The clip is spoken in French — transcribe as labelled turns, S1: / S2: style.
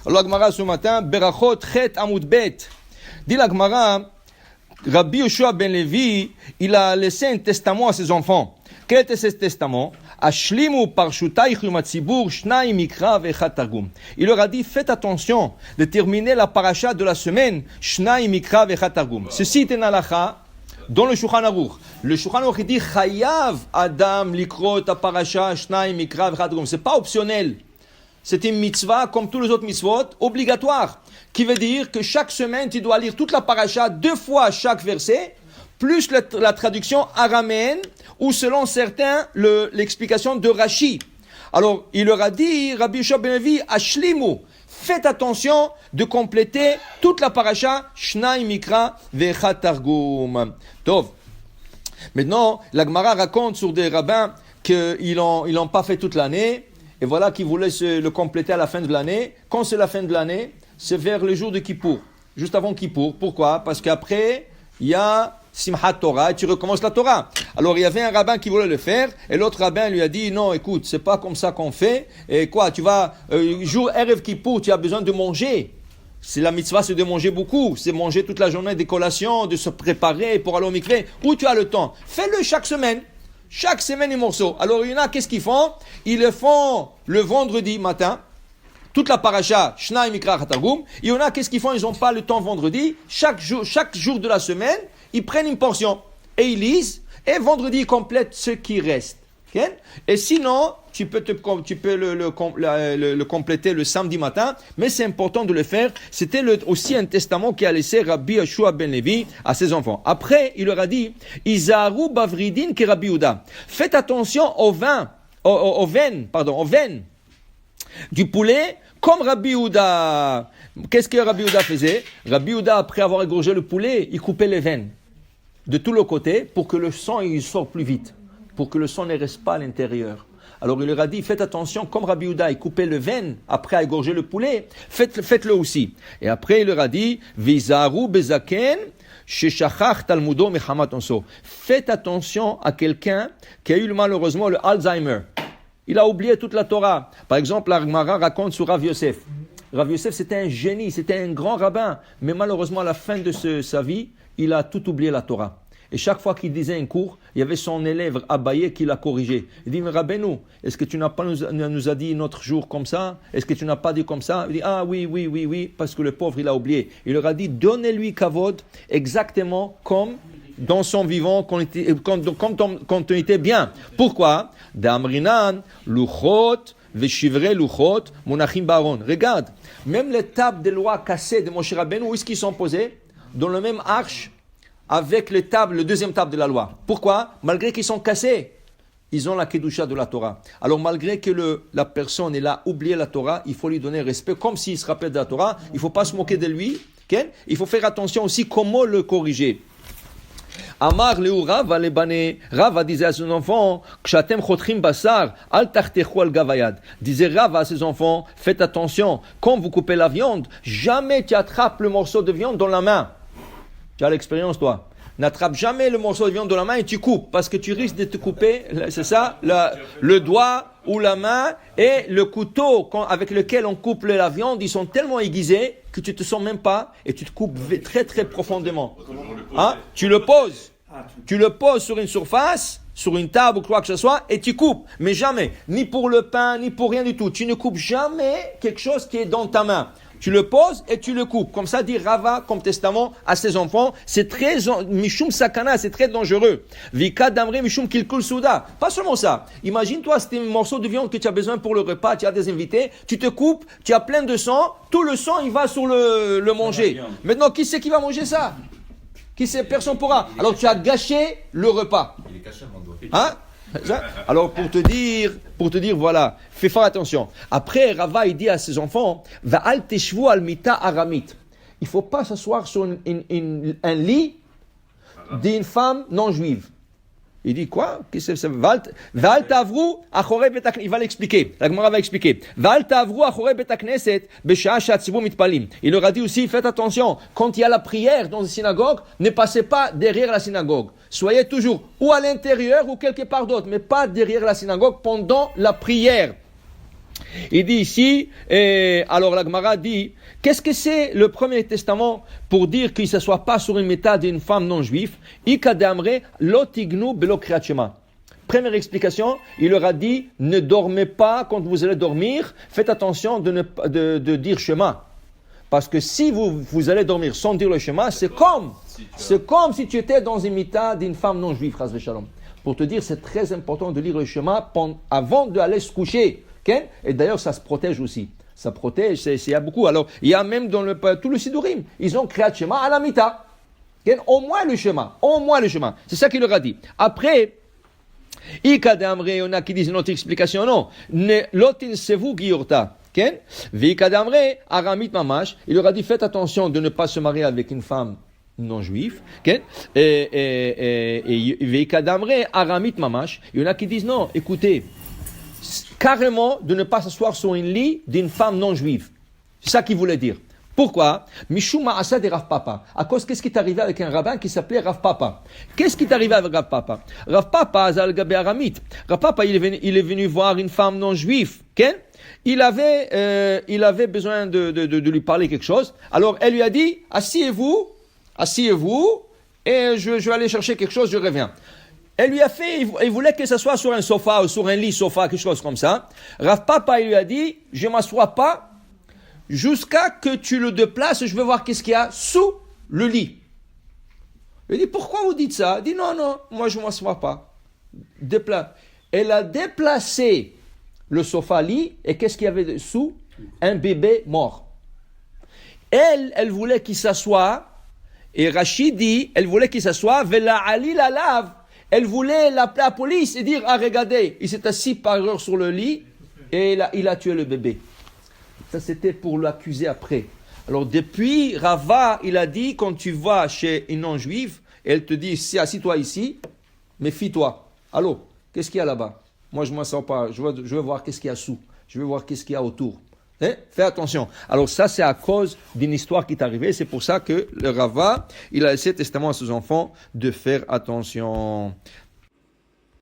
S1: Alors la Gemara ce matin, Berachot Chet Amud Bet. Dit la Gemara, Rabbi Yoshua ben Levi, il a laissé un testament à ses enfants. Quel était ce testament? Ashlimu parshutaych lumatzibur shnaim mikra ve'echad targum. Il leur a dit, faites attention de terminer la paracha de la semaine, shnaim mikra ve'echad targum. Ceci est un halacha dans le Shulchan Aruch. Le Shulchan Aruch dit, chayav adam likro ta paracha shnaim mikra ve'echad targum. C'est pas optionnel. C'est une mitzvah comme tous les autres mitzvot, obligatoire. Qui veut dire que chaque semaine, tu dois lire toute la paracha 2 fois chaque verset, plus la traduction araméenne, ou selon certains, l'explication de Rashi. Alors, il leur a dit, Rabbi Yoshua ben Levi, Ashlimu, faites attention de compléter toute la paracha, Shnai Mikra ve'echad Targum. Tov. Maintenant, la Gemara raconte sur des rabbins qu'ils n'ont pas fait toute l'année, et voilà qu'ils voulaient le compléter à la fin de l'année. Quand c'est la fin de l'année, c'est vers le jour de Kippour, juste avant Kippour. Pourquoi? Parce qu'après, il y a Simchat Torah et tu recommences la Torah. Alors il y avait un rabbin qui voulait le faire et l'autre rabbin lui a dit non, écoute, c'est pas comme ça qu'on fait. Et quoi, tu vas jour Erev Kippour, tu as besoin de manger. C'est la mitzvah, c'est de manger beaucoup, c'est manger toute la journée des collations, de se préparer pour aller au mikvé. Où tu as le temps? Fais-le chaque semaine. Chaque semaine un morceau. Alors il y en a, qu'est-ce qu'ils font? Ils le font le vendredi matin. Toute la paracha, Shnai Mikra Targum. Il y en a, qu'est-ce qu'ils font? Ils n'ont pas le temps vendredi. Chaque jour de la semaine, ils prennent une portion et ils lisent. Et vendredi, ils complètent ce qui reste. Okay? Et sinon, tu peux le compléter le samedi matin. Mais c'est important de le faire. C'était aussi un testament qu'a laissé Rabbi Yoshua ben Levi à ses enfants. Après, il leur a dit, Izaru Bavridin ke Rabbi Yehuda. Faites attention aux veines du poulet, comme Rabbi Yehuda. Qu'est-ce que Rabbi Yehuda faisait? Rabbi Yehuda, après avoir égorgé le poulet, il coupait les veines de tous les côtés pour que le sang il sorte plus vite, pour que le sang ne reste pas à l'intérieur. Alors il leur a dit, faites attention, comme Rabbi Yehuda, il coupait les veines après égorger le poulet, faites-le aussi. Et après il leur a dit, Vizaru bezaken sheshachach talmudo mechamat onso. Faites attention à quelqu'un qui a eu malheureusement le Alzheimer. Il a oublié toute la Torah. Par exemple, la Gemara raconte sur Rav Yosef. Rav Yosef, c'était un génie, c'était un grand rabbin. Mais malheureusement, à la fin de sa vie, il a tout oublié la Torah. Et chaque fois qu'il disait un cours, il y avait son élève Abaye qui l'a corrigé. Il dit, mais Rabbeinu, est-ce que tu n'as pas nous a dit notre jour comme ça? Est-ce que tu n'as pas dit comme ça? Il dit, ah oui, parce que le pauvre, il a oublié. Il leur a dit, donnez-lui kavod exactement comme dans son vivant, quand on était bien. Pourquoi? D'amrinan, luchot, veshivre luchot, monachim baron. Regarde, même les tables de loi cassées de Moshe Rabbeinu, où est-ce qu'ils sont posés? Dans le même arche, avec le deuxième table de la loi. Pourquoi? Malgré qu'ils sont cassés, ils ont la kedusha de la Torah. Alors malgré que la personne elle a oublié la Torah, il faut lui donner respect, comme s'il se rappelle de la Torah. Il ne faut pas se moquer de lui. Okay? Il faut faire attention aussi comment le corriger. Amar Leu Rava lebane, Rava disait à ses enfants, Kshatem chotrim basar, al tartechu al gavayad. Disait Rava à ses enfants, faites attention, quand vous coupez la viande, jamais tu attrapes le morceau de viande dans la main. Tu as l'expérience, toi. N'attrape jamais le morceau de viande dans la main et tu coupes, parce que tu risques de te couper, c'est ça, le doigt ou la main, et le couteau avec lequel on coupe la viande, ils sont tellement aiguisés que tu te sens même pas et tu te coupes très très profondément. Hein? Tu le poses sur une surface, sur une table ou quoi que ce soit, et tu coupes. Mais jamais, ni pour le pain, ni pour rien du tout. Tu ne coupes jamais quelque chose qui est dans ta main. Tu le poses et tu le coupes. Comme ça dit Rava comme testament à ses enfants. C'est très, mishum sakana, c'est très dangereux. Vika damre mishum kilkul souda. Pas seulement ça. Imagine-toi, c'est un morceau de viande que tu as besoin pour le repas, tu as des invités, tu te coupes, tu as plein de sang, tout le sang, il va sur le manger. Maintenant, qui c'est qui va manger ça? Qui sait? Personne pourra. Alors tu as gâché le repas. Il est caché, mon doigt. Hein? Alors pour te dire voilà, fais faire attention. Après Rava il dit à ses enfants, va al teshvu al mita aramit. Il faut pas s'asseoir sur un lit d'une femme non juive. Il dit quoi? Qu'est-ce que c'est? Val tavru achorei bet hakneset. Il va l'expliquer. La Gemara va expliquer. Val tavru achorei bet hakneset b'sha'a she'hatzibur mitpalim. Il leur a dit aussi, faites attention, quand il y a la prière dans une synagogue, ne passez pas derrière la synagogue. Soyez toujours ou à l'intérieur ou quelque part d'autre, mais pas derrière la synagogue pendant la prière. Il dit ici, alors la Gemara dit, qu'est-ce que c'est le premier testament pour dire qu'il ne s'assoit pas sur une méta d'une femme non juive? Ika de'amre lo tignu belo kriyat shema. Première explication, il leur a dit, ne dormez pas quand vous allez dormir, faites attention de dire Shema. Parce que si vous allez dormir sans dire le Shema, c'est comme si tu étais dans une mita d'une femme non juive, chas v'shalom. Pour te dire, c'est très important de lire le Shema avant d'aller se coucher. Okay? Et d'ailleurs, ça se protège aussi. Ça protège, il y a beaucoup. Alors, il y a même dans tout le Sidurim, ils ont créé le Shema à la mita. Okay? Au moins le Shema. C'est ça qu'il leur a dit. Après, Ika de Amre, on a qui disent une autre explication, non. Lotin sevu giorta. Vika de Amre, aramit mamash, il leur a dit, faites attention de ne pas se marier avec une femme non juive. Et Vika de Amre, aramit mamash, il y en a qui disent, non, écoutez, carrément de ne pas s'asseoir sur une lit d'une femme non juive. C'est ça qu'il voulait dire. Pourquoi? Mishuma Asa de Rav Papa. À cause, qu'est-ce qui est arrivé avec un rabbin qui s'appelait Rav Papa? Qu'est-ce qui est arrivé avec Rav Papa? Rav Papa, Zal Gabé Aramit. Rav Papa, il est venu voir une femme non juive. Il avait besoin de lui parler quelque chose. Alors, elle lui a dit, asseyez-vous, et je vais aller chercher quelque chose, je reviens. Elle lui a fait, il voulait que ça soit sur un sofa, ou sur un lit sofa, quelque chose comme ça. Rav Papa, il lui a dit, je m'assois pas, jusqu'à que tu le déplaces, je veux voir qu'est-ce qu'il y a sous le lit. Il dit, pourquoi vous dites ça? Il dit, non, moi je ne m'assois pas. Elle a déplacé le sofa-lit, et qu'est-ce qu'il y avait dessous? Un bébé mort. Elle voulait qu'il s'assoie, et Rachid dit, elle voulait qu'il s'assoie, Vela Ali la lave. Elle voulait l'appeler la police et dire, regardez, il s'est assis par erreur sur le lit, et il a tué le bébé. Ça, c'était pour l'accuser après. Alors, depuis, Rava, il a dit, quand tu vas chez une non-juive, elle te dit, assis-toi ici, méfie-toi. Allô, qu'est-ce qu'il y a là-bas? Moi, je ne m'en sors pas. Je veux voir qu'est-ce qu'il y a sous. Je veux voir qu'est-ce qu'il y a autour. Fais attention. Alors, ça, c'est à cause d'une histoire qui est arrivée. C'est pour ça que le Rava, il a laissé testament à ses enfants de faire attention.